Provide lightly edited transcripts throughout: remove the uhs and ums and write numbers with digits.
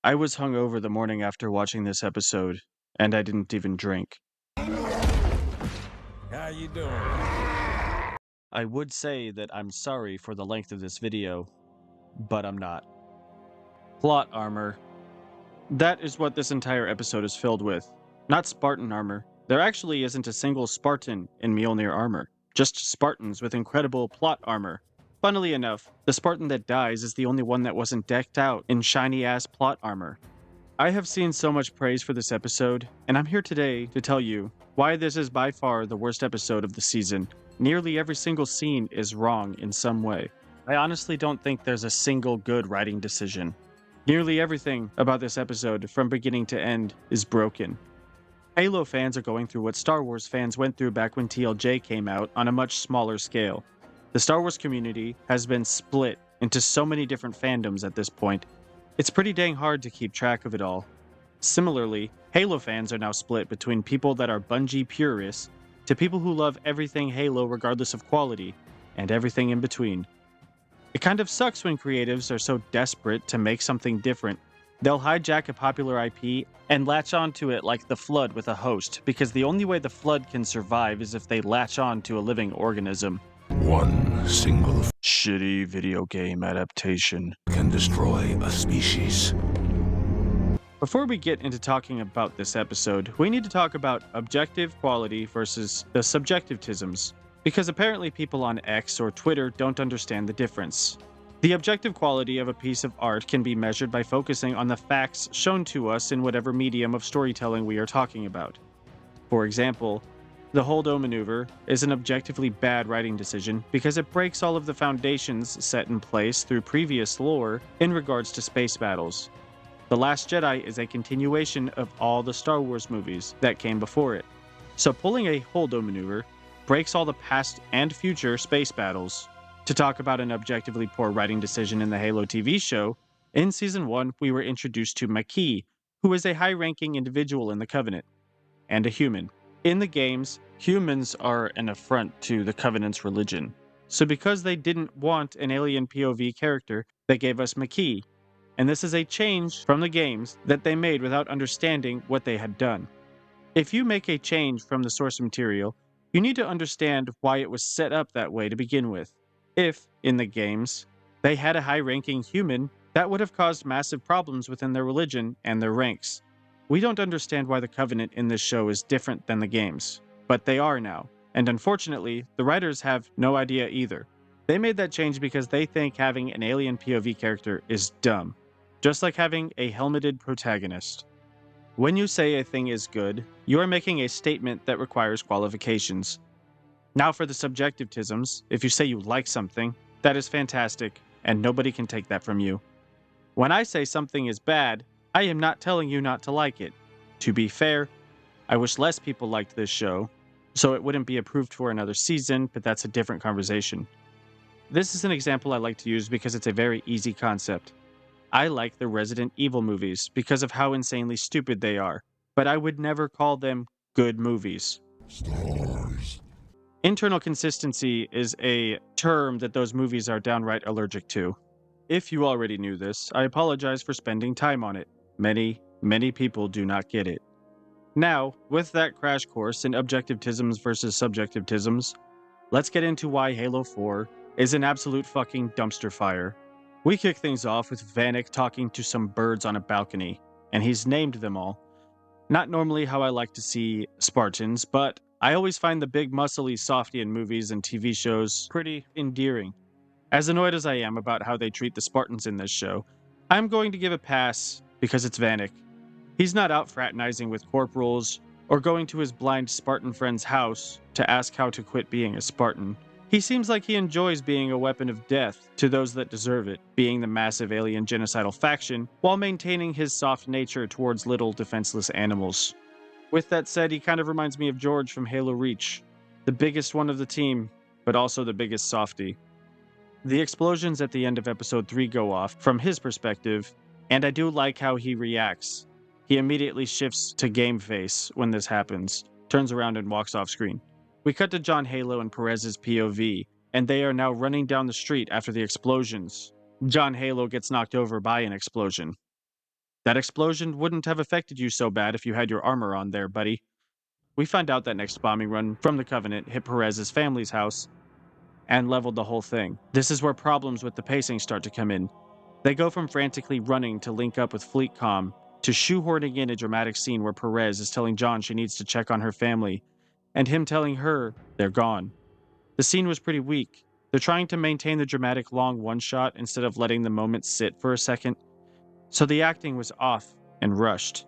I was hungover the morning after watching this episode, and I didn't even drink. How you doing? I would say that I'm sorry for the length of this video, but I'm not. Plot armor. That is what this entire episode is filled with. Not Spartan armor. There actually isn't a single Spartan in Mjolnir armor, just Spartans with incredible plot armor. Funnily enough, the Spartan that dies is the only one that wasn't decked out in shiny-ass plot armor. I have seen so much praise for this episode, and I'm here today to tell you why this is by far the worst episode of the season. Nearly every single scene is wrong in some way. I honestly don't think there's a single good writing decision. Nearly everything about this episode, from beginning to end, is broken. Halo fans are going through what Star Wars fans went through back when TLJ came out on a much smaller scale. The Star Wars community has been split into so many different fandoms at this point. It's pretty dang hard to keep track of it all. Similarly, Halo fans are now split between people that are Bungie purists to people who love everything Halo regardless of quality, and everything in between. It kind of sucks when creatives are so desperate to make something different. They'll hijack a popular IP and latch onto it like the Flood with a host, because the only way the Flood can survive is if they latch on to a living organism. One single Shitty video game adaptation can destroy a species. Before we get into talking about this episode, we need to talk about objective quality versus the subjectivisms, because apparently people on X or Twitter don't understand the difference. The objective quality of a piece of art can be measured by focusing on the facts shown to us in whatever medium of storytelling we are talking about. For example, the Holdo maneuver is an objectively bad writing decision because it breaks all of the foundations set in place through previous lore in regards to space battles. The Last Jedi is a continuation of all the Star Wars movies that came before it, so pulling a Holdo maneuver breaks all the past and future space battles. To talk about an objectively poor writing decision in the Halo TV show, in Season 1 we were introduced to Makee, who is a high-ranking individual in the Covenant, and a human. In the games, humans are an affront to the Covenant's religion, so because they didn't want an alien POV character, they gave us Makee, and this is a change from the games that they made without understanding what they had done. If you make a change from the source material, you need to understand why it was set up that way to begin with. If, in the games, they had a high-ranking human, that would have caused massive problems within their religion and their ranks. We don't understand why the Covenant in this show is different than the games, but they are now, and unfortunately, the writers have no idea either. They made that change because they think having an alien POV character is dumb, just like having a helmeted protagonist. When you say a thing is good, you are making a statement that requires qualifications. Now for the subjectivisms, if you say you like something, that is fantastic, and nobody can take that from you. When I say something is bad, I am not telling you not to like it. To be fair, I wish less people liked this show, so it wouldn't be approved for another season, but that's a different conversation. This is an example I like to use because it's a very easy concept. I like the Resident Evil movies because of how insanely stupid they are, but I would never call them good movies. Stars. Internal consistency is a term that those movies are downright allergic to. If you already knew this, I apologize for spending time on it. Many people do not get it. Now, with that crash course in objectivisms versus subjectivisms, let's get into why Halo 4 is an absolute fucking dumpster fire. We kick things off with Vanic talking to some birds on a balcony, and he's named them all. Not normally how I like to see Spartans, but I always find the big muscly softy in movies and TV shows pretty endearing. As annoyed as I am about how they treat the Spartans in this show, I'm going to give a pass because it's Vanic. He's not out fraternizing with corporals or going to his blind Spartan friend's house to ask how to quit being a Spartan. He seems like he enjoys being a weapon of death to those that deserve it, being the massive alien genocidal faction, while maintaining his soft nature towards little defenseless animals. With that said, he kind of reminds me of George from Halo Reach, the biggest one of the team, but also the biggest softy. The explosions at the end of episode 3 go off from his perspective, and I do like how he reacts. He immediately shifts to game face when this happens, turns around and walks off screen. We cut to John Halo and Perez's POV, and they are now running down the street after the explosions. John Halo gets knocked over by an explosion. That explosion wouldn't have affected you so bad if you had your armor on there, buddy. We find out that next bombing run from the Covenant hit Perez's family's house and leveled the whole thing. This is where problems with the pacing start to come in. They go from frantically running to link up with Fleet Comm to shoehorning in a dramatic scene where Perez is telling John she needs to check on her family, and him telling her they're gone. The scene was pretty weak. They're trying to maintain the dramatic long one-shot instead of letting the moment sit for a second, so the acting was off and rushed.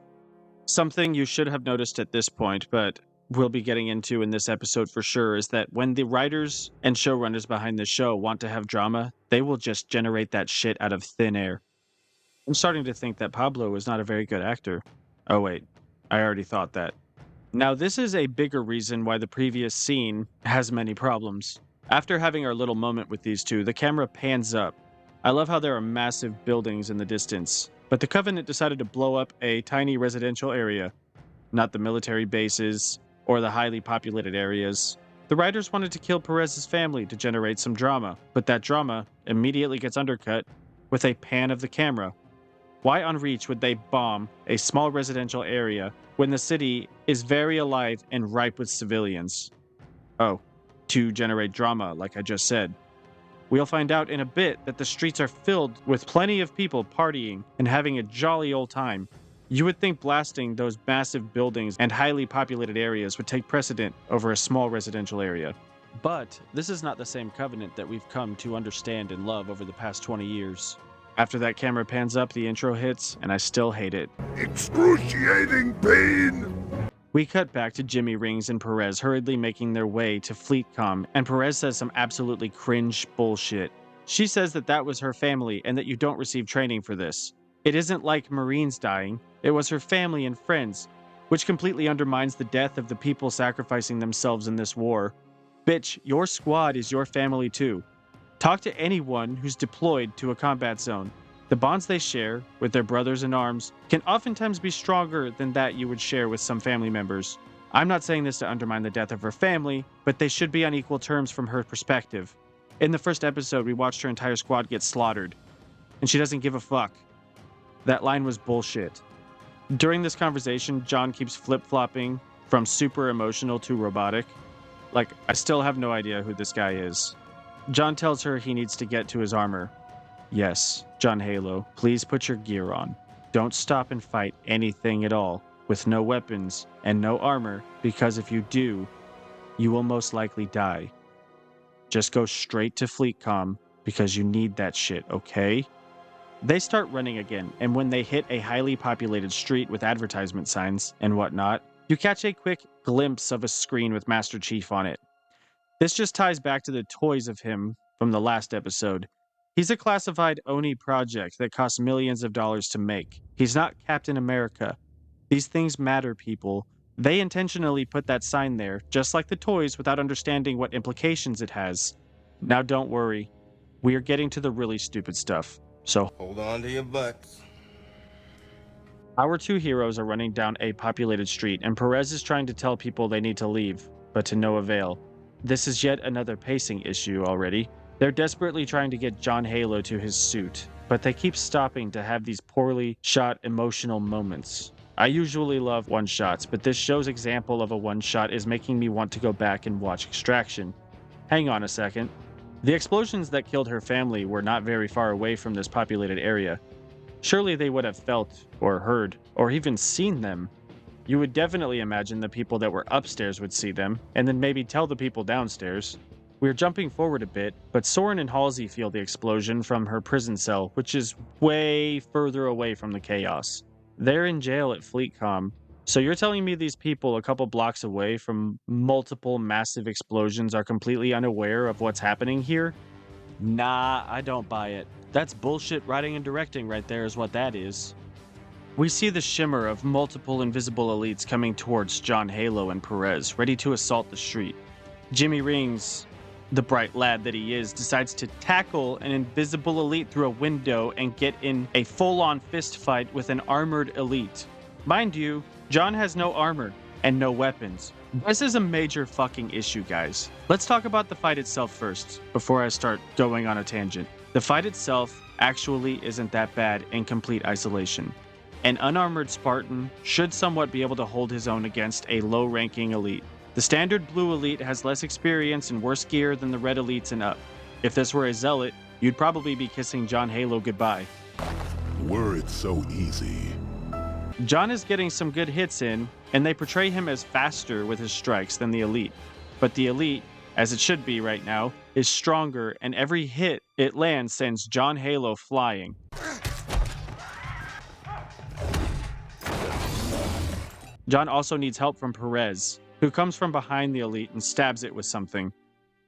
Something you should have noticed at this point, but we'll be getting into in this episode for sure, is that when the writers and showrunners behind the show want to have drama, they will just generate that shit out of thin air. I'm starting to think that Pablo is not a very good actor. Oh wait, I already thought that. Now this is a bigger reason why the previous scene has many problems. After having our little moment with these two, the camera pans up. I love how there are massive buildings in the distance, but the Covenant decided to blow up a tiny residential area, not the military bases or the highly populated areas. The writers wanted to kill Perez's family to generate some drama, but that drama immediately gets undercut with a pan of the camera. Why on Reach would they bomb a small residential area when the city is very alive and ripe with civilians? Oh, to generate drama, like I just said. We'll find out in a bit that the streets are filled with plenty of people partying and having a jolly old time. You would think blasting those massive buildings and highly populated areas would take precedent over a small residential area. But this is not the same Covenant that we've come to understand and love over the past 20 years. After that camera pans up, the intro hits, and I still hate it. Excruciating pain! We cut back to Jimmy Rings and Perez hurriedly making their way to Fleet Comm, and Perez says some absolutely cringe bullshit. She says that was her family and that you don't receive training for this. It isn't like Marines dying, it was her family and friends, which completely undermines the death of the people sacrificing themselves in this war. Bitch, your squad is your family too. Talk to anyone who's deployed to a combat zone. The bonds they share with their brothers in arms can oftentimes be stronger than that you would share with some family members. I'm not saying this to undermine the death of her family, but they should be on equal terms from her perspective. In the first episode, we watched her entire squad get slaughtered, and she doesn't give a fuck. That line was bullshit. During this conversation, John keeps flip-flopping from super emotional to robotic. Like, I still have no idea who this guy is. John tells her he needs to get to his armor. Yes, John Halo, please put your gear on. Don't stop and fight anything at all with no weapons and no armor, because if you do, you will most likely die. Just go straight to Fleet Comm because you need that shit, okay? They start running again, and when they hit a highly populated street with advertisement signs and whatnot, you catch a quick glimpse of a screen with Master Chief on it. This just ties back to the toys of him from the last episode. He's a classified Oni project that costs millions of dollars to make. He's not Captain America. These things matter, people. They intentionally put that sign there, just like the toys, without understanding what implications it has. Now don't worry. We are getting to the really stupid stuff, so hold on to your butts. Our two heroes are running down a populated street, and Perez is trying to tell people they need to leave, but to no avail. This is yet another pacing issue already. They're desperately trying to get John Halo to his suit, but they keep stopping to have these poorly shot emotional moments. I usually love one-shots, but this show's example of a one-shot is making me want to go back and watch Extraction. Hang on a second. The explosions that killed her family were not very far away from this populated area. Surely they would have felt, or heard, or even seen them. You would definitely imagine the people that were upstairs would see them, and then maybe tell the people downstairs. We're jumping forward a bit, but Soren and Halsey feel the explosion from her prison cell, which is way further away from the chaos. They're in jail at Fleet Comm. So you're telling me these people a couple blocks away from multiple massive explosions are completely unaware of what's happening here? Nah, I don't buy it. That's bullshit writing and directing right there is what that is. We see the shimmer of multiple invisible elites coming towards John Halo and Perez, ready to assault the street. Jimmy Rings, the bright lad that he is, decides to tackle an invisible elite through a window and get in a full-on fist fight with an armored elite. Mind you, John has no armor and no weapons. This is a major fucking issue, guys. Let's talk about the fight itself first, before I start going on a tangent. The fight itself actually isn't that bad in complete isolation. An unarmored Spartan should somewhat be able to hold his own against a low-ranking elite. The standard blue elite has less experience and worse gear than the red elites and up. If this were a zealot, you'd probably be kissing John Halo goodbye. Were it so easy. John is getting some good hits in, and they portray him as faster with his strikes than the elite. But the elite, as it should be right now, is stronger, and every hit it lands sends John Halo flying. John also needs help from Perez, who comes from behind the elite and stabs it with something.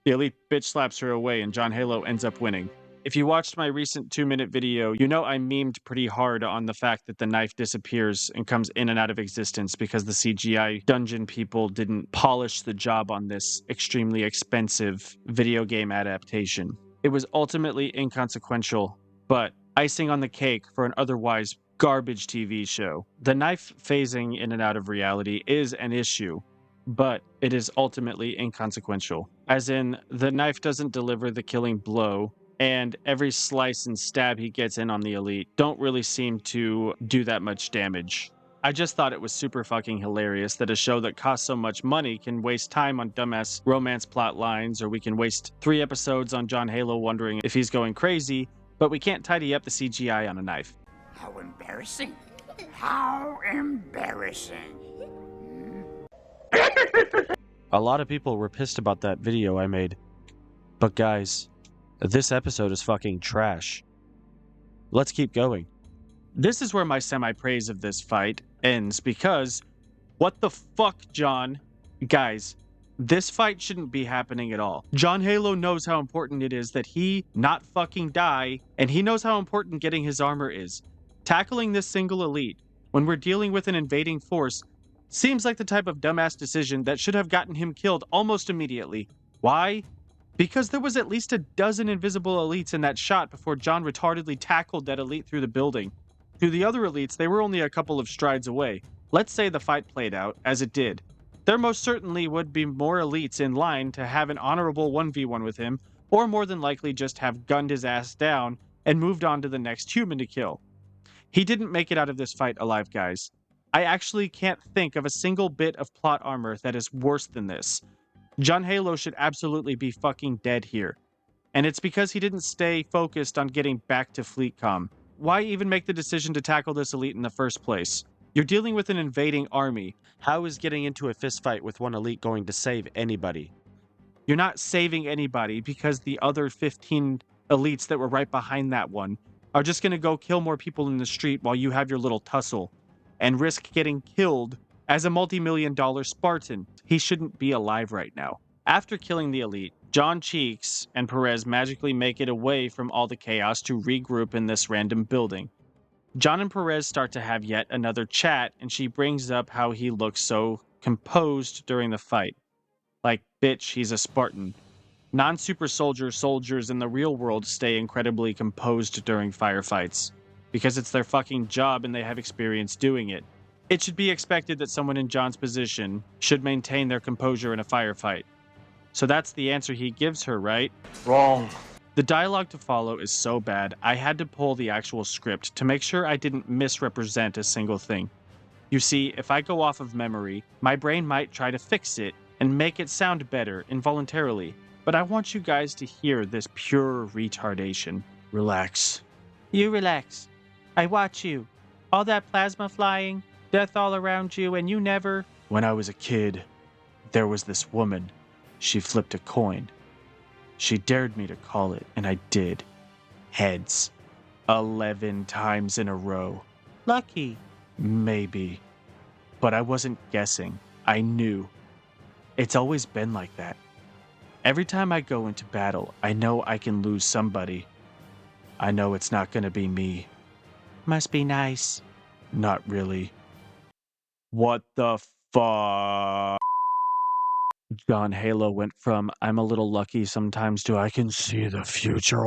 The elite bitch slaps her away and John Halo ends up winning. If you watched my recent 2-minute video, you know I memed pretty hard on the fact that the knife disappears and comes in and out of existence because the CGI dungeon people didn't polish the job on this extremely expensive video game adaptation. It was ultimately inconsequential, but icing on the cake for an otherwise garbage TV show. The knife phasing in and out of reality is an issue, but it is ultimately inconsequential. As in, the knife doesn't deliver the killing blow, and every slice and stab he gets in on the elite don't really seem to do that much damage. I just thought it was super fucking hilarious that a show that costs so much money can waste time on dumbass romance plot lines, or we can waste 3 episodes on John Halo wondering if he's going crazy, but we can't tidy up the CGI on a knife. How embarrassing. How embarrassing. A lot of people were pissed about that video I made. But guys, this episode is fucking trash. Let's keep going. This is where my semi-praise of this fight ends because, what the fuck, John? Guys, this fight shouldn't be happening at all. John Halo knows how important it is that he not fucking die, and he knows how important getting his armor is. Tackling this single elite, when we're dealing with an invading force, seems like the type of dumbass decision that should have gotten him killed almost immediately. Why? Because there was at least a dozen invisible elites in that shot before John retardedly tackled that elite through the building. To the other elites, they were only a couple of strides away. Let's say the fight played out as it did. There most certainly would be more elites in line to have an honorable 1v1 with him, or more than likely just have gunned his ass down and moved on to the next human to kill. He didn't make it out of this fight alive, guys. I actually can't think of a single bit of plot armor that is worse than this. John Halo should absolutely be fucking dead here. And it's because he didn't stay focused on getting back to FleetCom. Why even make the decision to tackle this elite in the first place? You're dealing with an invading army. How is getting into a fistfight with one elite going to save anybody? You're not saving anybody because the other 15 elites that were right behind that one are just going to go kill more people in the street while you have your little tussle and risk getting killed as a multi-million-dollar Spartan. He shouldn't be alive right now. After killing the elite, John Cheeks and Perez magically make it away from all the chaos to regroup in this random building. John and Perez start to have yet another chat, and she brings up how he looks so composed during the fight. Like, bitch, he's a Spartan. Non-super soldiers in the real world stay incredibly composed during firefights, because it's their fucking job and they have experience doing it. It should be expected that someone in John's position should maintain their composure in a firefight. So that's the answer he gives her, right? Wrong. The dialogue to follow is so bad, I had to pull the actual script to make sure I didn't misrepresent a single thing. You see, if I go off of memory, my brain might try to fix it and make it sound better involuntarily. But I want you guys to hear this pure retardation. Relax. You relax. I watch you. All that plasma flying, death all around you, and you never... When I was a kid, there was this woman. She flipped a coin. She dared me to call it, and I did. Heads. 11 times in a row. Lucky. Maybe. But I wasn't guessing. I knew. It's always been like that. Every time I go into battle, I know I can lose somebody. I know it's not gonna be me. Must be nice. Not really. What the fuck? John Halo went from I'm a little lucky sometimes to I can see the future.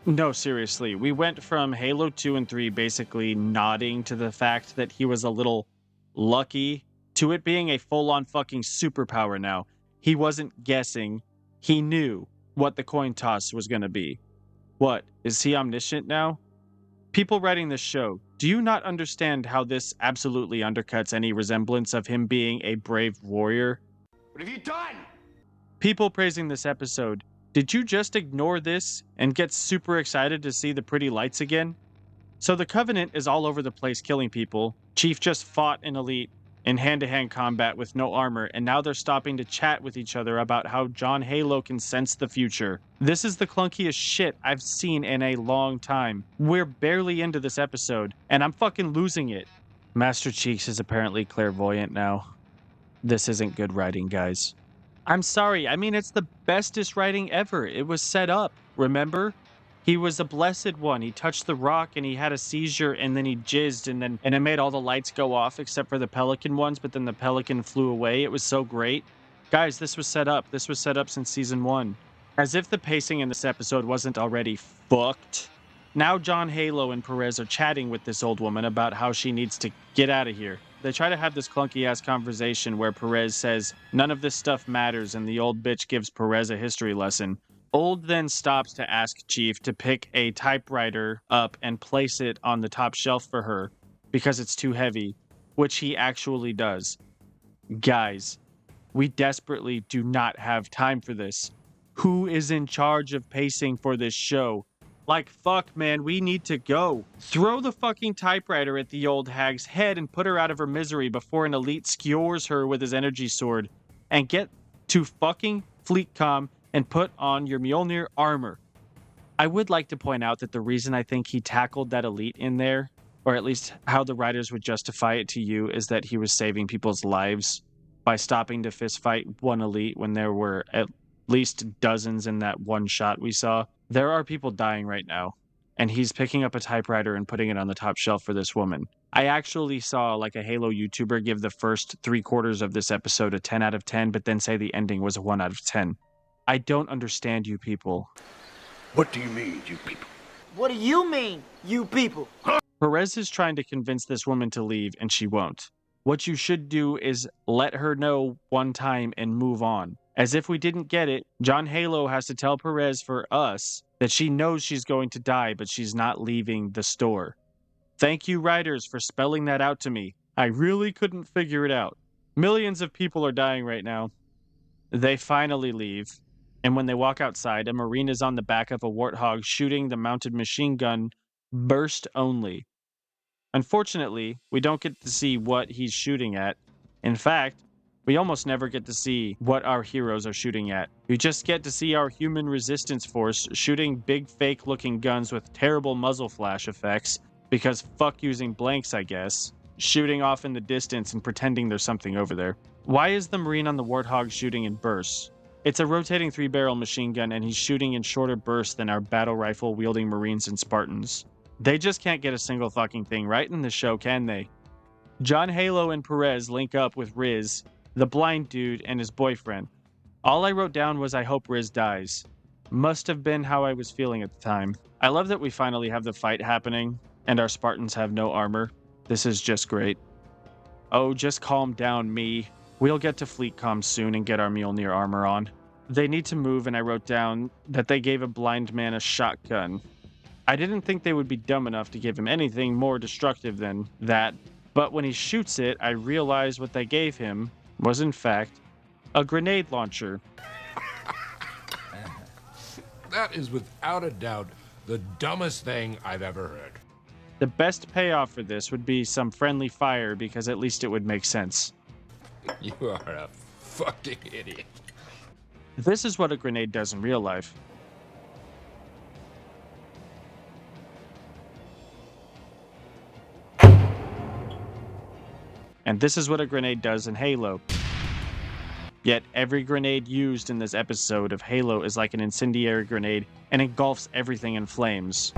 No, seriously, we went from Halo 2 and 3 basically nodding to the fact that he was a little lucky to it being a full-on fucking superpower now. He wasn't guessing. He knew what the coin toss was going to be. What? Is he omniscient now? People writing this show, Do you not understand how this absolutely undercuts any resemblance of him being a brave warrior? What have you done? People praising this episode, did you just ignore this and get super excited to see the pretty lights again? So the Covenant is all over the place killing people. Chief just fought an elite in hand-to-hand combat with no armor, and now they're stopping to chat with each other about how John Halo can sense the future. This is the clunkiest shit I've seen in a long time. We're barely into this episode, and I'm fucking losing it. Master Cheeks is apparently clairvoyant now. This isn't good writing, guys. I'm sorry, I mean, it's the bestest writing ever. It was set up, remember? He was a blessed one. He touched the rock and he had a seizure and then he jizzed and it made all the lights go off except for the pelican ones, but then the pelican flew away. It was so great. Guys, this was set up. This was set up since season 1. As if the pacing in this episode wasn't already fucked. Now John Halo and Perez are chatting with this old woman about how she needs to get out of here. They try to have this clunky-ass conversation where Perez says, none of this stuff matters, and the old bitch gives Perez a history lesson. Old then stops to ask Chief to pick a typewriter up and place it on the top shelf for her because it's too heavy, which he actually does. Guys, we desperately do not have time for this. Who is in charge of pacing for this show? Like, fuck, man, we need to go. Throw the fucking typewriter at the old hag's head and put her out of her misery before an elite skewers her with his energy sword. And get to fucking FleetCom and put on your Mjolnir armor. I would like to point out that the reason I think he tackled that elite in there, or at least how the writers would justify it to you, is that he was saving people's lives by stopping to fistfight one elite when there were at least dozens in that one shot we saw. There are people dying right now, and he's picking up a typewriter and putting it on the top shelf for this woman. I actually saw like a Halo YouTuber give the first 3/4 of this episode a 10 out of 10, but then say the ending was a 1 out of 10. I don't understand you people. What do you mean, you people? What do you mean, you people? Perez is trying to convince this woman to leave, and she won't. What you should do is let her know one time and move on. As if we didn't get it, John Halo has to tell Perez for us that she knows she's going to die, but she's not leaving the store. Thank you, writers, for spelling that out to me. I really couldn't figure it out. Millions of people are dying right now. They finally leave, and when they walk outside, a Marine is on the back of a warthog shooting the mounted machine gun, burst only. Unfortunately, we don't get to see what he's shooting at. In fact, we almost never get to see what our heroes are shooting at. We just get to see our human resistance force shooting big fake-looking guns with terrible muzzle flash effects, because fuck using blanks, I guess, shooting off in the distance and pretending there's something over there. Why is the Marine on the Warthog shooting in bursts? It's a rotating 3-barrel machine gun and he's shooting in shorter bursts than our battle rifle wielding Marines and Spartans. They just can't get a single fucking thing right in the show, can they? John Halo and Perez link up with Riz, the blind dude, and his boyfriend. All I wrote down was I hope Riz dies. Must have been how I was feeling at the time. I love that we finally have the fight happening, and our Spartans have no armor. This is just great. Oh, just calm down, me. We'll get to FleetCom soon and get our Mjolnir armor on. They need to move, and I wrote down that they gave a blind man a shotgun. I didn't think they would be dumb enough to give him anything more destructive than that, but when he shoots it, I realized what they gave him was in fact a grenade launcher. That is without a doubt the dumbest thing I've ever heard. The best payoff for this would be some friendly fire because at least it would make sense. You are a fucking idiot. This is what a grenade does in real life. And this is what a grenade does in Halo. Yet every grenade used in this episode of Halo is like an incendiary grenade and engulfs everything in flames.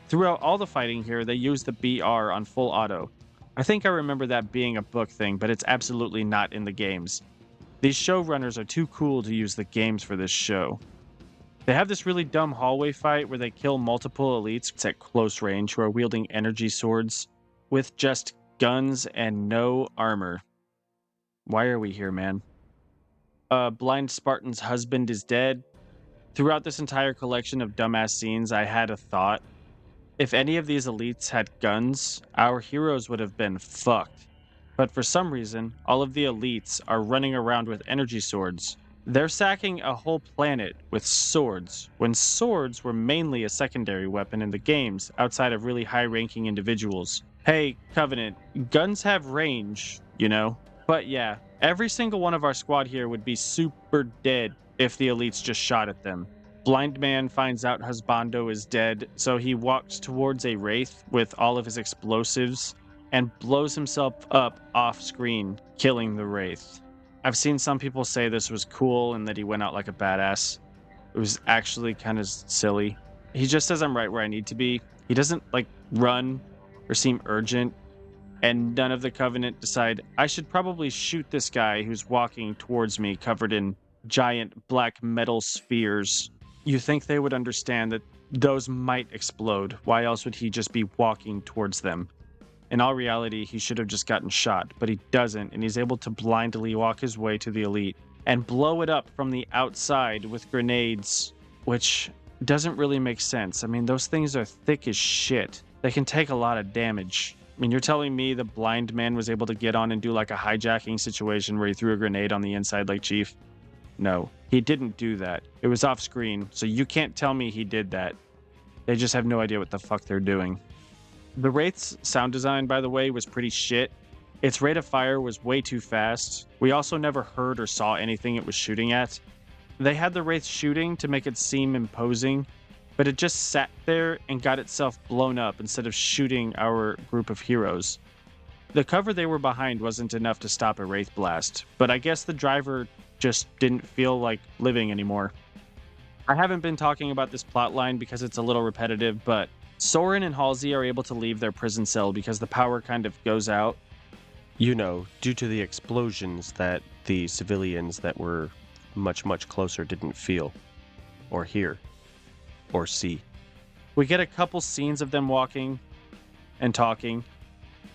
Throughout all the fighting here, they use the BR on full auto. I think I remember that being a book thing, but it's absolutely not in the games. These showrunners are too cool to use the games for this show. They have this really dumb hallway fight where they kill multiple elites at close range who are wielding energy swords with just guns and no armor. Why are we here, man? Blind Spartan's husband is dead. Throughout this entire collection of dumbass scenes, I had a thought. If any of these elites had guns, our heroes would have been fucked. But for some reason, all of the elites are running around with energy swords. They're sacking a whole planet with swords, when swords were mainly a secondary weapon in the games outside of really high ranking individuals. Hey, Covenant, guns have range, you know? But yeah, every single one of our squad here would be super dead if the elites just shot at them. Blind Man finds out Husbando is dead, so he walks towards a wraith with all of his explosives and blows himself up off screen, killing the wraith. I've seen some people say this was cool and that he went out like a badass. It was actually kind of silly. He just says I'm right where I need to be. He doesn't like run or seem urgent, and none of the Covenant decide I should probably shoot this guy who's walking towards me covered in giant black metal spheres. You think they would understand that those might explode. Why else would he just be walking towards them? In all reality, he should have just gotten shot, but he doesn't, and he's able to blindly walk his way to the elite and blow it up from the outside with grenades, which doesn't really make sense. I mean, those things are thick as shit. They can take a lot of damage. I mean, you're telling me the blind man was able to get on and do like a hijacking situation where he threw a grenade on the inside like Chief? No, he didn't do that. It was off screen, so you can't tell me he did that. They just have no idea what the fuck they're doing. The Wraith's sound design, by the way, was pretty shit. Its rate of fire was way too fast. We also never heard or saw anything it was shooting at. They had the Wraith shooting to make it seem imposing, but it just sat there and got itself blown up instead of shooting our group of heroes. The cover they were behind wasn't enough to stop a Wraith blast, but I guess the driver just didn't feel like living anymore. I haven't been talking about this plotline because it's a little repetitive, but Sauron and Halsey are able to leave their prison cell because the power kind of goes out. You know, due to the explosions that the civilians that were much, much closer didn't feel, or hear, or see. We get a couple scenes of them walking and talking,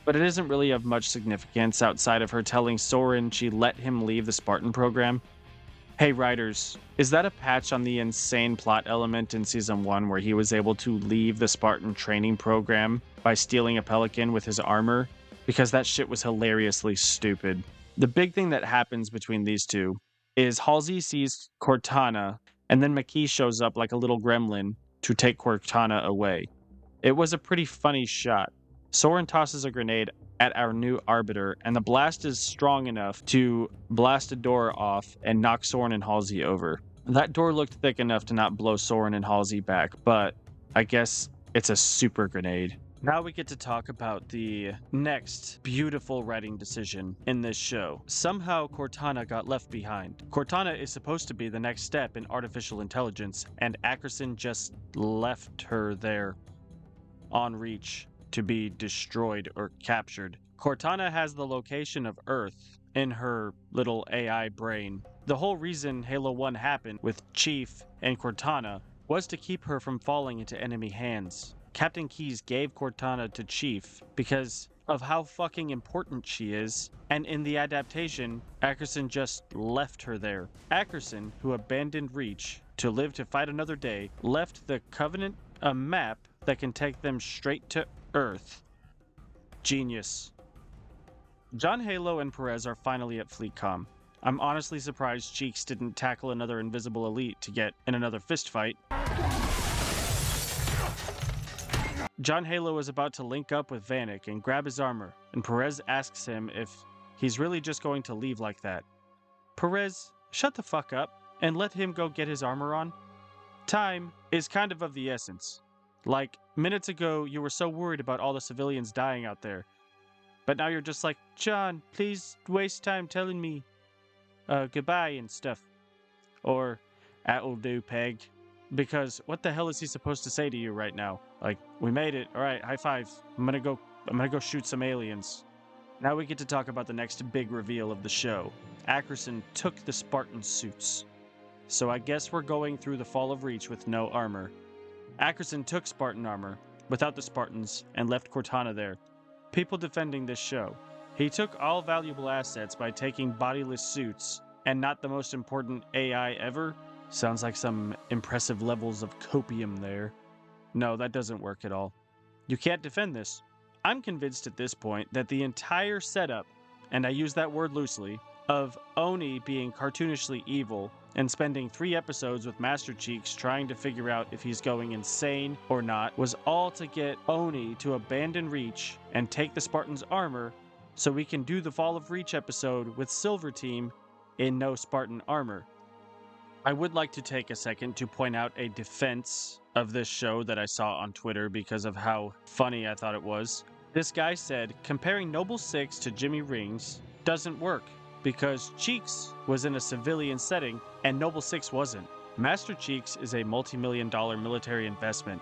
but it isn't really of much significance outside of her telling Sauron she let him leave the Spartan program. Hey writers, is that a patch on the insane plot element in Season 1 where he was able to leave the Spartan training program by stealing a pelican with his armor? Because that shit was hilariously stupid. The big thing that happens between these two is Halsey sees Cortana, and then Makee shows up like a little gremlin to take Cortana away. It was a pretty funny shot. Sauron tosses a grenade at our new Arbiter, and the blast is strong enough to blast a door off and knock Sauron and Halsey over. That door looked thick enough to not blow Sauron and Halsey back, but I guess it's a super grenade. Now we get to talk about the next beautiful writing decision in this show. Somehow Cortana got left behind. Cortana is supposed to be the next step in artificial intelligence, and Ackerson just left her there on Reach to be destroyed or captured. Cortana has the location of Earth in her little AI brain. The whole reason Halo 1 happened with Chief and Cortana was to keep her from falling into enemy hands. Captain Keys gave Cortana to Chief because of how fucking important she is, and in the adaptation, Ackerson just left her there. Ackerson, who abandoned Reach to live to fight another day, left the Covenant a map that can take them straight to Earth. Genius. John Halo and Perez are finally at FleetCom. I'm honestly surprised Cheeks didn't tackle another invisible elite to get in another fist fight. John Halo is about to link up with Vanic and grab his armor, and Perez asks him if he's really just going to leave like that. Perez, shut the fuck up and let him go get his armor on. Time is kind of the essence. Like, minutes ago, you were so worried about all the civilians dying out there. But now you're just like, John, please waste time telling me goodbye and stuff. Or, that'll do, Peg. Because what the hell is he supposed to say to you right now? Like, we made it. All right, high five. I'm gonna go shoot some aliens. Now we get to talk about the next big reveal of the show. Ackerson took the Spartan suits. So I guess we're going through the Fall of Reach with no armor. Ackerson took Spartan armor, without the Spartans, and left Cortana there. People defending this show. He took all valuable assets by taking bodiless suits, and not the most important AI ever? Sounds like some impressive levels of copium there. No, that doesn't work at all. You can't defend this. I'm convinced at this point that the entire setup, and I use that word loosely, of Oni being cartoonishly evil and spending 3 episodes with Master Cheeks trying to figure out if he's going insane or not was all to get Oni to abandon Reach and take the Spartans' armor so we can do the Fall of Reach episode with Silver Team in no Spartan armor. I would like to take a second to point out a defense of this show that I saw on Twitter because of how funny I thought it was. This guy said comparing Noble Six to Jimmy Rings doesn't work because Cheeks was in a civilian setting and Noble Six wasn't. Master Cheeks is a multi-million-dollar military investment.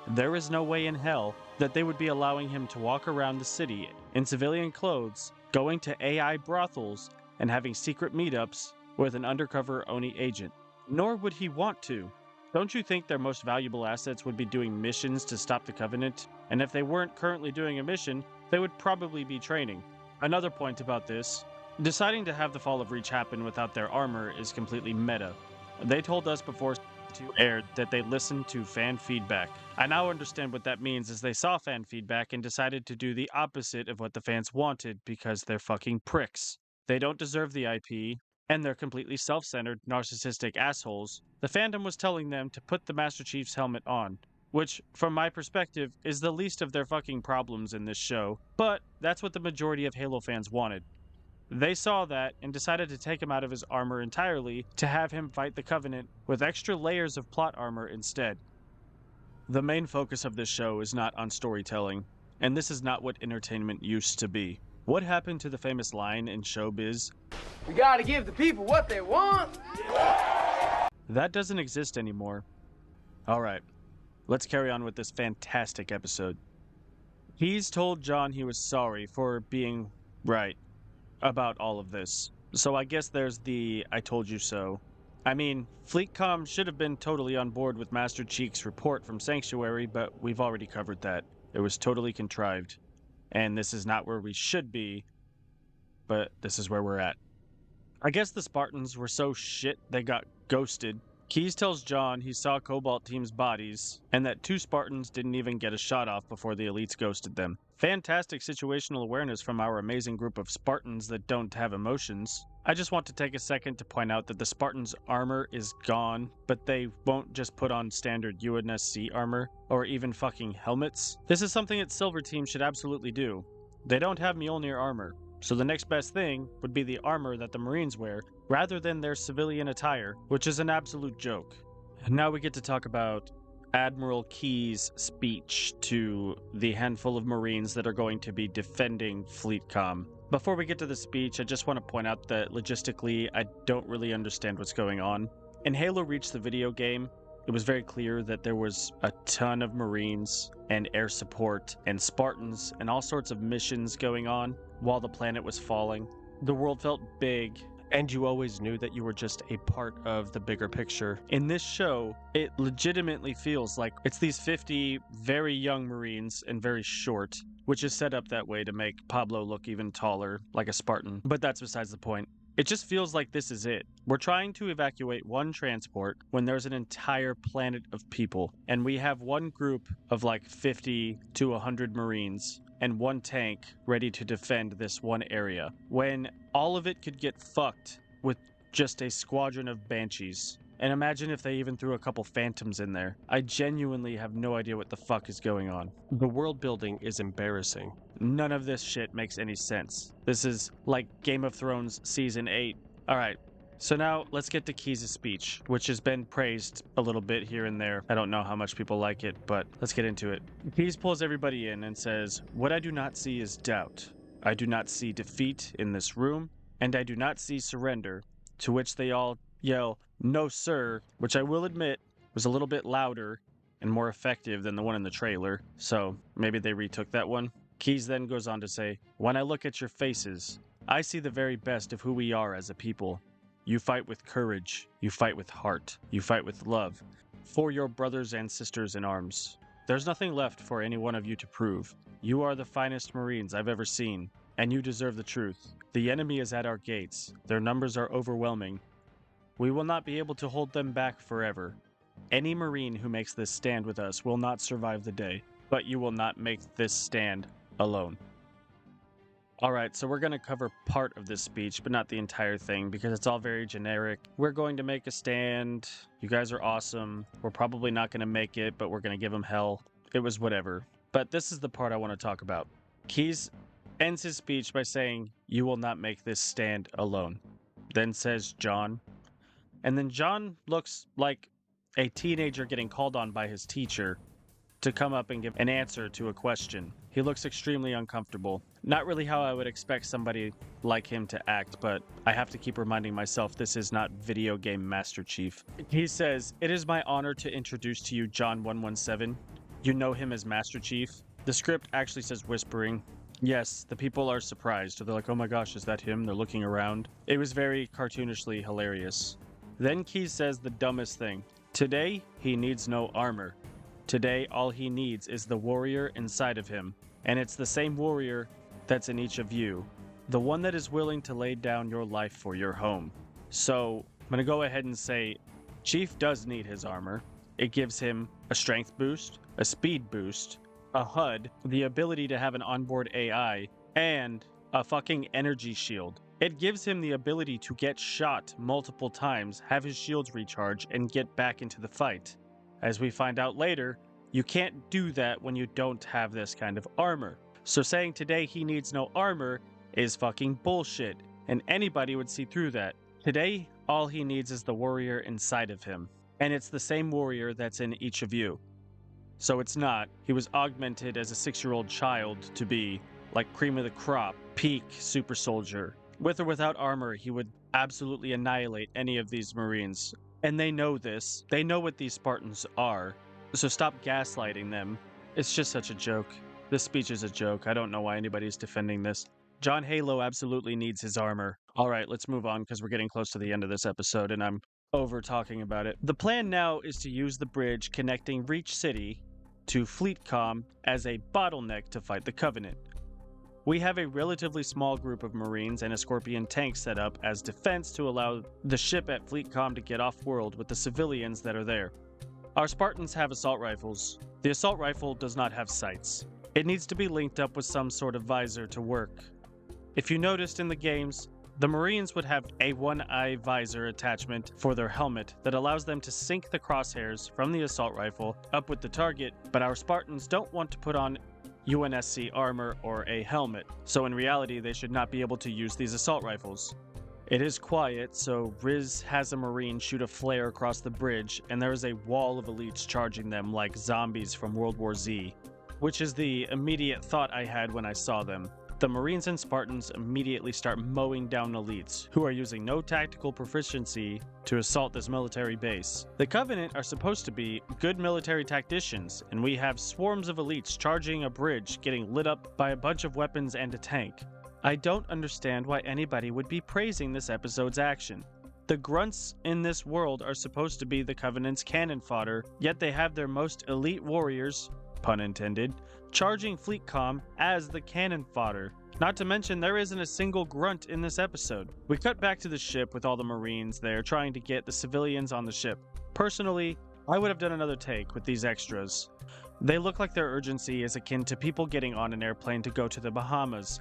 There is no way in hell that they would be allowing him to walk around the city in civilian clothes, going to AI brothels, and having secret meetups with an undercover Oni agent. Nor would he want to. Don't you think their most valuable assets would be doing missions to stop the Covenant? And if they weren't currently doing a mission, they would probably be training. Another point about this, deciding to have the Fall of Reach happen without their armor is completely meta. They told us before to aired that they listened to fan feedback. I now understand what that means as they saw fan feedback and decided to do the opposite of what the fans wanted because they're fucking pricks. They don't deserve the IP, and they're completely self-centered, narcissistic assholes. The fandom was telling them to put the Master Chief's helmet on, which, from my perspective, is the least of their fucking problems in this show, but that's what the majority of Halo fans wanted. They saw that and decided to take him out of his armor entirely to have him fight the Covenant with extra layers of plot armor instead. The main focus of this show is not on storytelling, and this is not what entertainment used to be. What happened to the famous line in showbiz? We gotta give the people what they want. That doesn't exist anymore. Alright, let's carry on with this fantastic episode. He's told John he was sorry for being right about all of this. So I guess there's the I told you so. I mean, FleetCom should have been totally on board with Master Cheek's report from Sanctuary, but we've already covered that. It was totally contrived. And this is not where we should be, but this is where we're at. I guess the Spartans were so shit they got ghosted. Keys tells John he saw Cobalt Team's bodies, and that 2 Spartans didn't even get a shot off before the elites ghosted them. Fantastic situational awareness from our amazing group of Spartans that don't have emotions. I just want to take a second to point out that the Spartans' armor is gone, but they won't just put on standard UNSC armor, or even fucking helmets. This is something that Silver Team should absolutely do. They don't have Mjolnir armor, so the next best thing would be the armor that the Marines wear, rather than their civilian attire, which is an absolute joke. Now we get to talk about Admiral Keys' speech to the handful of Marines that are going to be defending FleetCom. Before we get to the speech, I just want to point out that logistically, I don't really understand what's going on. In Halo Reach, the video game, it was very clear that there was a ton of Marines and air support and Spartans and all sorts of missions going on while the planet was falling. The world felt big, and you always knew that you were just a part of the bigger picture. In this show, it legitimately feels like it's these 50 very young Marines and very short, which is set up that way to make Pablo look even taller, like a Spartan. But that's besides the point. It just feels like this is it. We're trying to evacuate one transport when there's an entire planet of people, and we have one group of like 50 to 100 Marines and one tank ready to defend this one area, when all of it could get fucked with just a squadron of Banshees. And imagine if they even threw a couple Phantoms in there. I genuinely have no idea what the fuck is going on. The world building is embarrassing. None of this shit makes any sense. This is like Game of Thrones Season 8. Alright, so now let's get to Keys' speech, which has been praised a little bit here and there. I don't know how much people like it, but let's get into it. Keys pulls everybody in and says, "What I do not see is doubt. I do not see defeat in this room, and I do not see surrender," to which they all yell, "No, sir," which I will admit was a little bit louder and more effective than the one in the trailer, so maybe they retook that one. Keys then goes on to say, "When I look at your faces, I see the very best of who we are as a people. You fight with courage, you fight with heart, you fight with love, for your brothers and sisters in arms. There's nothing left for any one of you to prove. You are the finest Marines I've ever seen. and you deserve the truth. The enemy is at our gates. Their numbers are overwhelming. We will not be able to hold them back forever. Any Marine who makes this stand with us will not survive the day, but you will not make this stand alone. Alright, so we're going to cover part of this speech, but not the entire thing, because it's all very generic. We're going to make a stand. You guys are awesome. We're probably not going to make it, but we're going to give them hell. It was whatever. But this is the part I want to talk about. Keys ends his speech by saying, "You will not make this stand alone." Then says John. And then John looks like a teenager getting called on by his teacher to come up and give an answer to a question. He looks extremely uncomfortable. Not really how I would expect somebody like him to act, but I have to keep reminding myself this is not video game Master Chief. He says, "It is my honor to introduce to you John 117. You know him as Master Chief." The script actually says whispering. Yes, the people are surprised. They're like, "Oh my gosh, is that him?" They're looking around. It was very cartoonishly hilarious. Then Keys says the dumbest thing. Today, he needs no armor. Today, all he needs is the warrior inside of him. And it's the same warrior that's in each of you. The one that is willing to lay down your life for your home. So, I'm going to go ahead and say, Chief does need his armor. It gives him a strength boost, a speed boost, a HUD, the ability to have an onboard AI, and a fucking energy shield. It gives him the ability to get shot multiple times, have his shields recharge, and get back into the fight. As we find out later, you can't do that when you don't have this kind of armor. So saying today he needs no armor is fucking bullshit, and anybody would see through that. Today, all he needs is the warrior inside of him, and it's the same warrior that's in each of you. So it's not, he was augmented as a 6-year-old child to be like cream of the crop, peak super soldier. With or without armor, he would absolutely annihilate any of these Marines. And they know this. They know what these Spartans are. So stop gaslighting them. It's just such a joke. This speech is a joke. I don't know why anybody's defending this. John Halo absolutely needs his armor. Alright, let's move on because we're getting close to the end of this episode and I'm over talking about it. The plan now is to use the bridge connecting Reach City to Fleetcom as a bottleneck to fight the Covenant. We have a relatively small group of Marines and a Scorpion tank set up as defense to allow the ship at Fleetcom to get off-world with the civilians that are there. Our Spartans have assault rifles. The assault rifle does not have sights. It needs to be linked up with some sort of visor to work. If you noticed in the games, the Marines would have a one-eye visor attachment for their helmet that allows them to sync the crosshairs from the assault rifle up with the target, but our Spartans don't want to put on UNSC armor or a helmet, so in reality they should not be able to use these assault rifles. It is quiet, so Riz has a Marine shoot a flare across the bridge, and there is a wall of elites charging them like zombies from World War Z, which is the immediate thought I had when I saw them. The Marines and Spartans immediately start mowing down elites, who are using no tactical proficiency to assault this military base. The Covenant are supposed to be good military tacticians, and we have swarms of elites charging a bridge, getting lit up by a bunch of weapons and a tank. I don't understand why anybody would be praising this episode's action. The grunts in this world are supposed to be the Covenant's cannon fodder, yet they have their most elite warriors, pun intended, charging Fleetcom as the cannon fodder. Not to mention, there isn't a single grunt in this episode. We cut back to the ship with all the Marines there trying to get the civilians on the ship. Personally, I would have done another take with these extras. They look like their urgency is akin to people getting on an airplane to go to the Bahamas.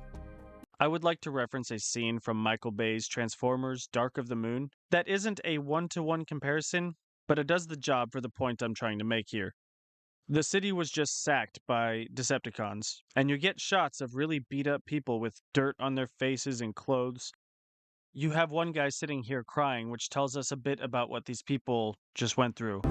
I would like to reference a scene from Michael Bay's Transformers: Dark of the Moon that isn't a one-to-one comparison, but it does the job for the point I'm trying to make here. The city was just sacked by Decepticons, and you get shots of really beat-up people with dirt on their faces and clothes. You have one guy sitting here crying, which tells us a bit about what these people just went through.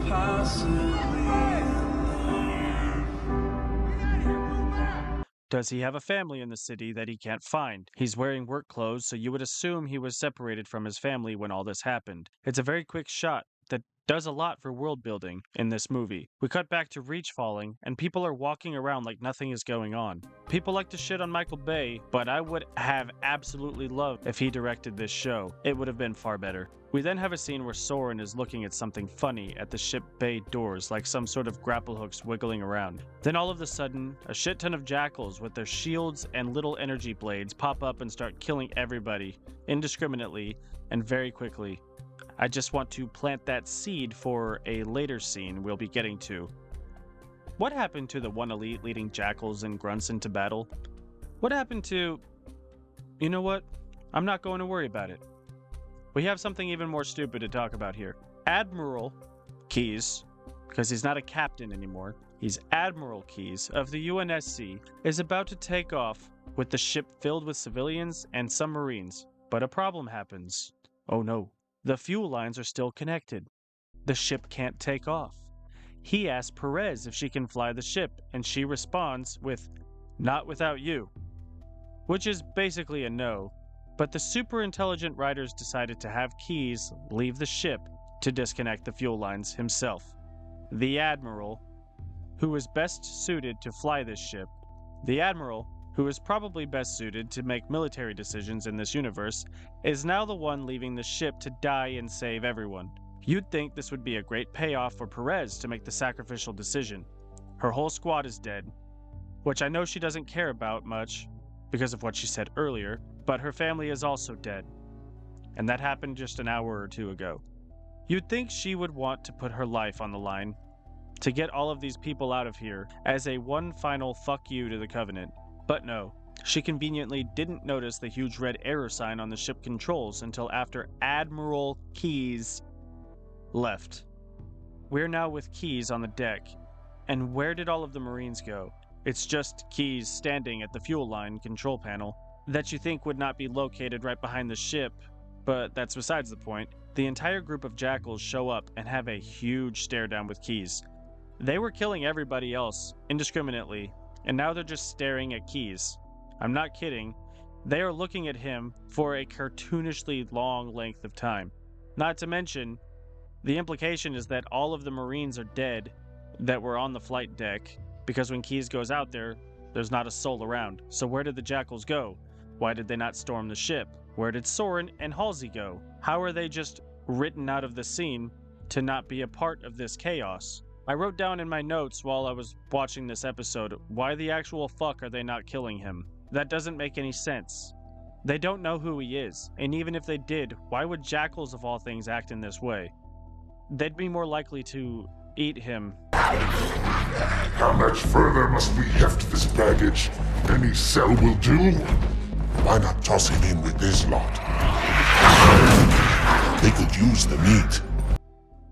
Does he have a family in the city that he can't find? He's wearing work clothes, so you would assume he was separated from his family when all this happened. It's a very quick shot that does a lot for world building in this movie. We cut back to Reach falling, and people are walking around like nothing is going on. People like to shit on Michael Bay, but I would have absolutely loved if he directed this show. It would have been far better. We then have a scene where Sauron is looking at something funny at the ship bay doors, like some sort of grapple hooks wiggling around. Then all of a sudden, a shit ton of jackals with their shields and little energy blades pop up and start killing everybody, indiscriminately and very quickly. I just want to plant that seed for a later scene we'll be getting to. What happened to the one elite leading jackals and grunts into battle? What happened to... You know what? I'm not going to worry about it. We have something even more stupid to talk about here. Admiral Keys, because he's not a captain anymore, he's Admiral Keys of the UNSC, is about to take off with the ship filled with civilians and some Marines. But a problem happens. Oh no. The fuel lines are still connected. The ship can't take off. He asks Perez if she can fly the ship, and she responds with, "Not without you," which is basically a no, but the super intelligent writers decided to have Keys leave the ship to disconnect the fuel lines himself. The Admiral, who is best suited to fly this ship, the Admiral, who is probably best suited to make military decisions in this universe, is now the one leaving the ship to die and save everyone. You'd think this would be a great payoff for Perez to make the sacrificial decision. Her whole squad is dead, which I know she doesn't care about much because of what she said earlier, but her family is also dead. And that happened just an hour or two ago. You'd think she would want to put her life on the line to get all of these people out of here as a one final fuck you to the Covenant. But no, she conveniently didn't notice the huge red error sign on the ship controls until after Admiral Keys left. We're now with Keys on the deck, and where did all of the Marines go? It's just Keys standing at the fuel line control panel that you think would not be located right behind the ship, but that's besides the point. The entire group of jackals show up and have a huge stare down with Keys. They were killing everybody else indiscriminately, and now they're just staring at Keys. I'm not kidding. They are looking at him for a cartoonishly long length of time. Not to mention, the implication is that all of the Marines are dead that were on the flight deck, because when Keys goes out there, there's not a soul around. So where did the jackals go? Why did they not storm the ship? Where did Sauron and Halsey go? How are they just written out of the scene to not be a part of this chaos? I wrote down in my notes while I was watching this episode, why the actual fuck are they not killing him? That doesn't make any sense. They don't know who he is, and even if they did, why would jackals of all things act in this way? They'd be more likely to eat him. How much further must we heft this baggage? Any cell will do? Why not toss him in with this lot? They could use the meat.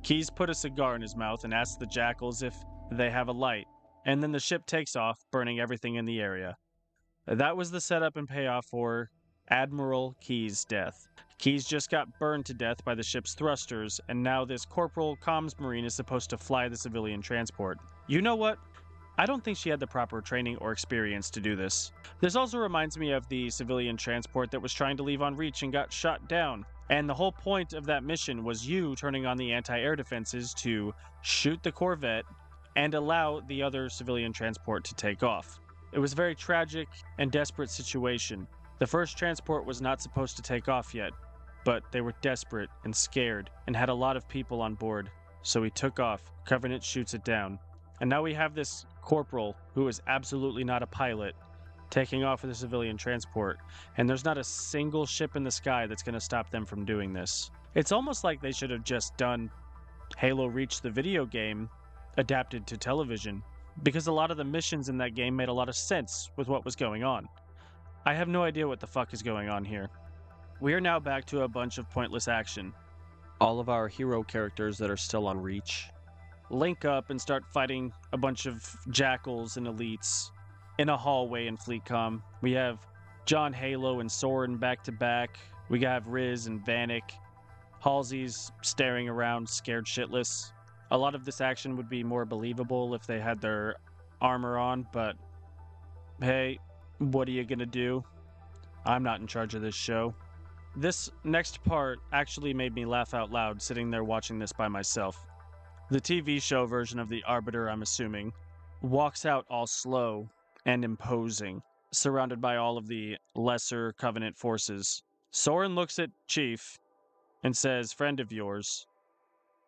Keys put a cigar in his mouth and asks the jackals if they have a light, and then the ship takes off, burning everything in the area. That was the setup and payoff for Admiral Keys' death. Keys just got burned to death by the ship's thrusters, and now this Corporal Comms Marine is supposed to fly the civilian transport. You know what? I don't think she had the proper training or experience to do this. This also reminds me of the civilian transport that was trying to leave on Reach and got shot down. And the whole point of that mission was you turning on the anti-air defenses to shoot the Corvette and allow the other civilian transport to take off. It was a very tragic and desperate situation. The first transport was not supposed to take off yet, but they were desperate and scared and had a lot of people on board. So he took off. Covenant shoots it down. And now we have this corporal who is absolutely not a pilot taking off with a civilian transport, and there's not a single ship in the sky that's going to stop them from doing this. It's almost like they should have just done Halo Reach, the video game, adapted to television, because a lot of the missions in that game made a lot of sense with what was going on. I have no idea what the fuck is going on here. We are now back to a bunch of pointless action. All of our hero characters that are still on Reach Link up and start fighting a bunch of jackals and elites in a hallway in FleetCom. We have John Halo and Sauron back to back. We have Riz and Vanic. Halsey's staring around, scared shitless. A lot of this action would be more believable if they had their armor on, but hey, what are you gonna do? I'm not in charge of this show. this next part actually made me laugh out loud sitting there watching this by myself. The TV show version of the Arbiter, I'm assuming, walks out all slow and imposing, surrounded by all of the lesser Covenant forces. Soren looks at Chief and says, "Friend of yours."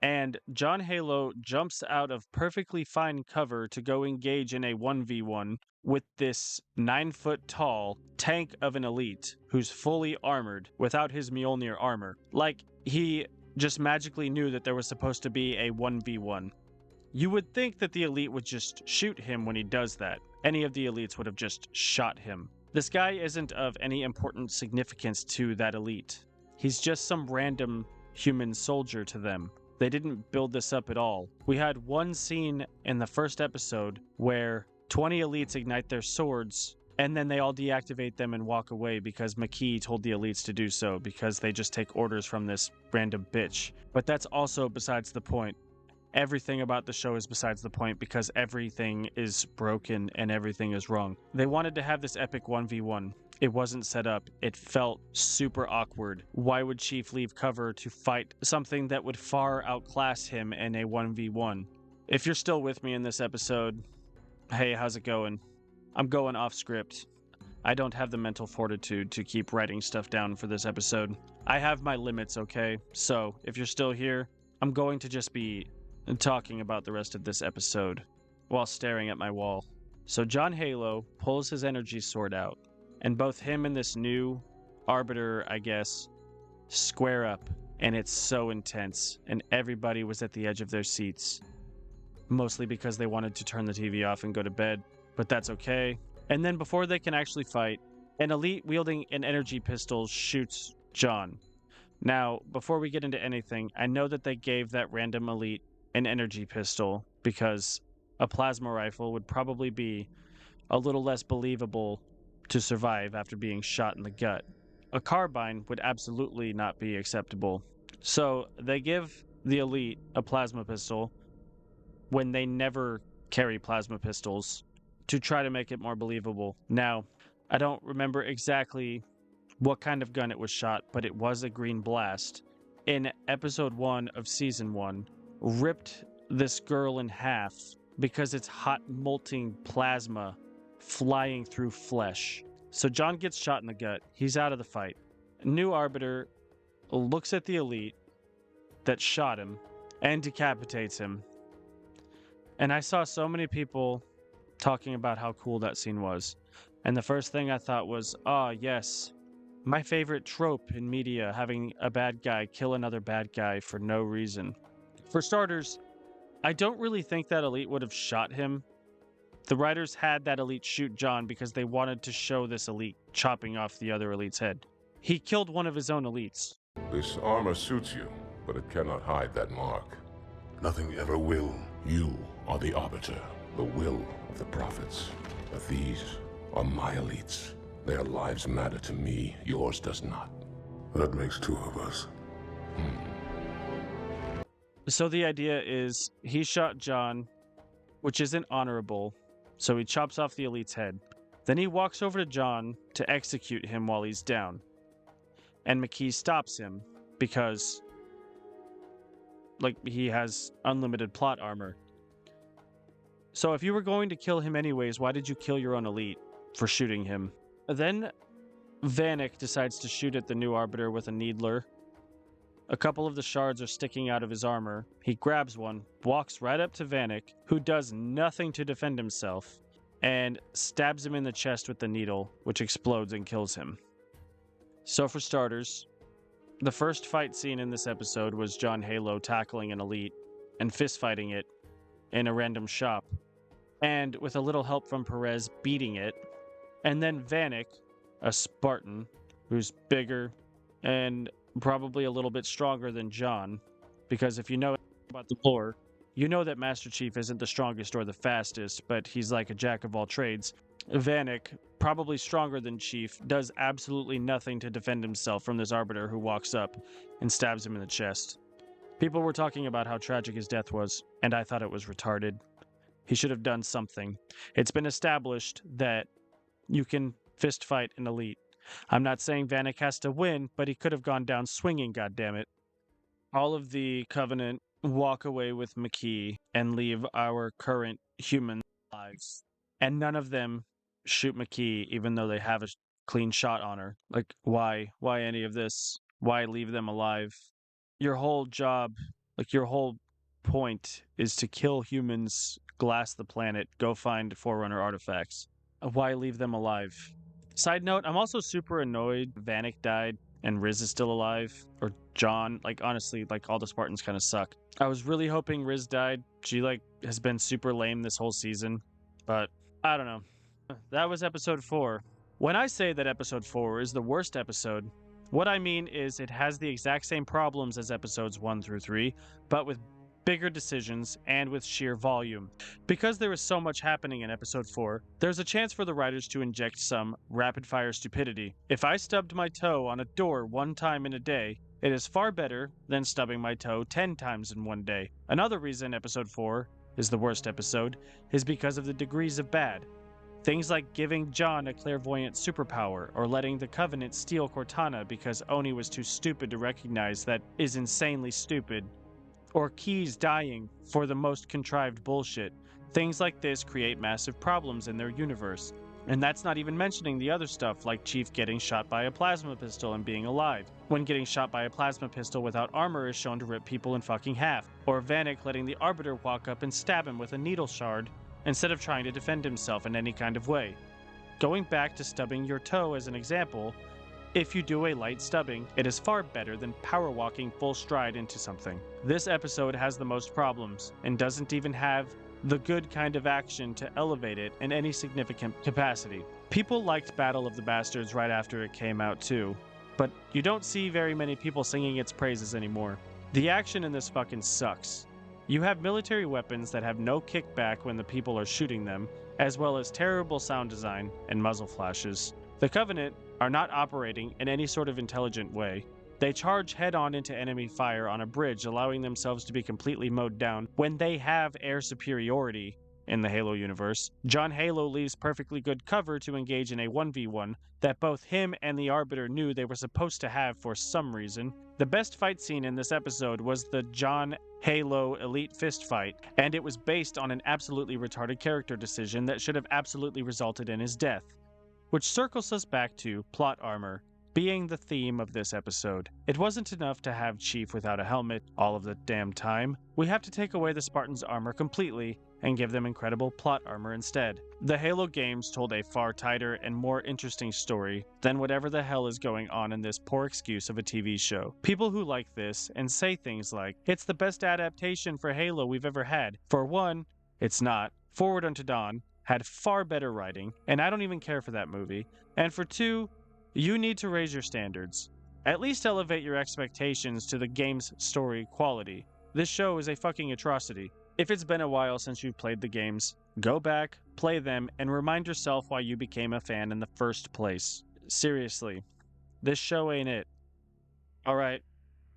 And John Halo jumps out of perfectly fine cover to go engage in a 1v1 with this 9-foot tall tank of an elite who's fully armored without his Mjolnir armor. Like, he just magically knew that there was supposed to be a 1v1. You would think that the elite would just shoot him when he does that. Any of the elites would have just shot him. This guy isn't of any important significance to that elite. He's just some random human soldier to them. They didn't build this up at all. We had one scene in the first episode where 20 elites ignite their swords, and then they all deactivate them and walk away because Makee told the elites to do so because they just take orders from this random bitch. But that's also besides the point. Everything about the show is besides the point because everything is broken and everything is wrong. They wanted to have this epic 1v1. It wasn't set up. It felt super awkward. Why would Chief leave cover to fight something that would far outclass him in a 1v1? If you're still with me in this episode, hey, how's it going? I'm going off script. I don't have the mental fortitude to keep writing stuff down for this episode. I have my limits, okay? So, if you're still here, I'm going to just be talking about the rest of this episode while staring at my wall. So John Halo pulls his energy sword out, and both him and this new Arbiter, I guess, square up, and it's so intense, and everybody was at the edge of their seats. Mostly because they wanted to turn the TV off and go to bed, but that's okay. And then before they can actually fight, an elite wielding an energy pistol shoots John. Now, before we get into anything, I know that they gave that random elite an energy pistol because a plasma rifle would probably be a little less believable to survive after being shot in the gut. A carbine would absolutely not be acceptable. So they give the elite a plasma pistol when they never carry plasma pistols to try to make it more believable. Now, I don't remember exactly what kind of gun it was shot, but it was a green blast. In episode 1 of season 1, ripped this girl in half because it's hot molting plasma flying through flesh. So John gets shot in the gut. He's out of the fight. New Arbiter looks at the elite that shot him and decapitates him. And I saw so many people talking about how cool that scene was. And the first thing I thought was, yes, my favorite trope in media, having a bad guy kill another bad guy for no reason. For starters, I don't really think that elite would have shot him. The writers had that elite shoot John because they wanted to show this elite chopping off the other elite's head. He killed one of his own elites. This armor suits you, but it cannot hide that mark. Nothing ever will. You are the Arbiter, the will of the prophets. But these are my elites. Their lives matter to me, yours does not. That makes two of us. So the idea is he shot John, which isn't honorable, so he chops off the elite's head. Then he walks over to John to execute him while he's down. And Makee stops him because, he has unlimited plot armor. So if you were going to kill him anyways, why did you kill your own elite for shooting him? Then Vanic decides to shoot at the new Arbiter with a needler. A couple of the shards are sticking out of his armor. He grabs one, walks right up to Vanic, who does nothing to defend himself, and stabs him in the chest with the needle, which explodes and kills him. So for starters, the first fight scene in this episode was John Halo tackling an elite and fistfighting it in a random shop, and with a little help from Perez beating it. And then Vanic, a Spartan, who's bigger and probably a little bit stronger than John, because if you know about the lore, you know that Master Chief isn't the strongest or the fastest, but he's like a jack of all trades. Vanic, probably stronger than Chief, does absolutely nothing to defend himself from this Arbiter who walks up and stabs him in the chest. People were talking about how tragic his death was, and I thought it was retarded. He should have done something. It's been established that you can fist fight an elite. I'm not saying Vanic has to win, but he could have gone down swinging, goddammit. All of the Covenant walk away with Makee and leave our current human lives. And none of them shoot Makee, even though they have a clean shot on her. Like, why? Why any of this? Why leave them alive? Your whole job, like your whole point is to kill humans, glass the planet, go find Forerunner artifacts. Why leave them alive? Side note, I'm also super annoyed Vanic died and Riz is still alive. Or John. Like, honestly, like, all the Spartans kind of suck. I was really hoping Riz died. She, like, has been super lame this whole season. But, I don't know. That was episode 4. When I say that episode 4 is the worst episode, what I mean is it has the exact same problems as episodes 1 through 3, but with bigger decisions and with sheer volume. Because there is so much happening in episode 4, there's a chance for the writers to inject some rapid-fire stupidity. If I stubbed my toe on a door 1 time in a day, it is far better than stubbing my toe 10 times in 1 day. Another reason episode 4 is the worst episode is because of the degrees of bad. Things like giving John a clairvoyant superpower, or letting the Covenant steal Cortana because Oni was too stupid to recognize that is insanely stupid, or Keys dying for the most contrived bullshit. Things like this create massive problems in their universe. And that's not even mentioning the other stuff like Chief getting shot by a plasma pistol and being alive, when getting shot by a plasma pistol without armor is shown to rip people in fucking half, or Vanic letting the Arbiter walk up and stab him with a needle shard instead of trying to defend himself in any kind of way. Going back to stubbing your toe as an example, if you do a light stubbing, it is far better than power walking full stride into something. This episode has the most problems, and doesn't even have the good kind of action to elevate it in any significant capacity. People liked Battle of the Bastards right after it came out too, but you don't see very many people singing its praises anymore. The action in this fucking sucks. You have military weapons that have no kickback when the people are shooting them, as well as terrible sound design and muzzle flashes. The Covenant are not operating in any sort of intelligent way. They charge head-on into enemy fire on a bridge, allowing themselves to be completely mowed down when they have air superiority in the Halo universe. John Halo leaves perfectly good cover to engage in a 1v1 that both him and the Arbiter knew they were supposed to have for some reason. The best fight scene in this episode was the John Halo Elite Fist fight, and it was based on an absolutely retarded character decision that should have absolutely resulted in his death. Which circles us back to plot armor being the theme of this episode. It wasn't enough to have Chief without a helmet all of the damn time. We have to take away the Spartans' armor completely and give them incredible plot armor instead. The Halo games told a far tighter and more interesting story than whatever the hell is going on in this poor excuse of a TV show. People who like this and say things like, "It's the best adaptation for Halo we've ever had." For one, it's not. Forward Unto Dawn had far better writing, and I don't even care for that movie. And for 2, you need to raise your standards. At least elevate your expectations to the game's story quality. This show is a fucking atrocity. If it's been a while since you've played the games, go back, play them, and remind yourself why you became a fan in the first place. Seriously, this show ain't it. Alright,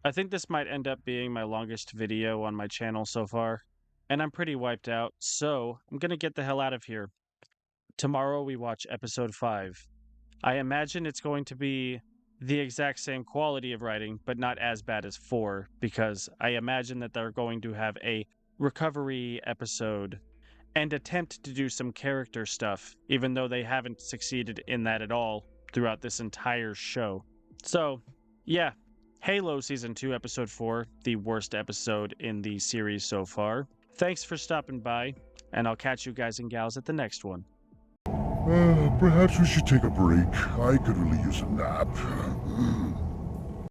I think this might end up being my longest video on my channel so far, and I'm pretty wiped out, so I'm gonna get the hell out of here. Tomorrow we watch episode 5. I imagine it's going to be the exact same quality of writing, but not as bad as 4, because I imagine that they're going to have a recovery episode and attempt to do some character stuff, even though they haven't succeeded in that at all throughout this entire show. So, yeah, Halo Season 2, Episode 4, the worst episode in the series so far. Thanks for stopping by, and I'll catch you guys and gals at the next one. Perhaps we should take a break. I could really use a nap.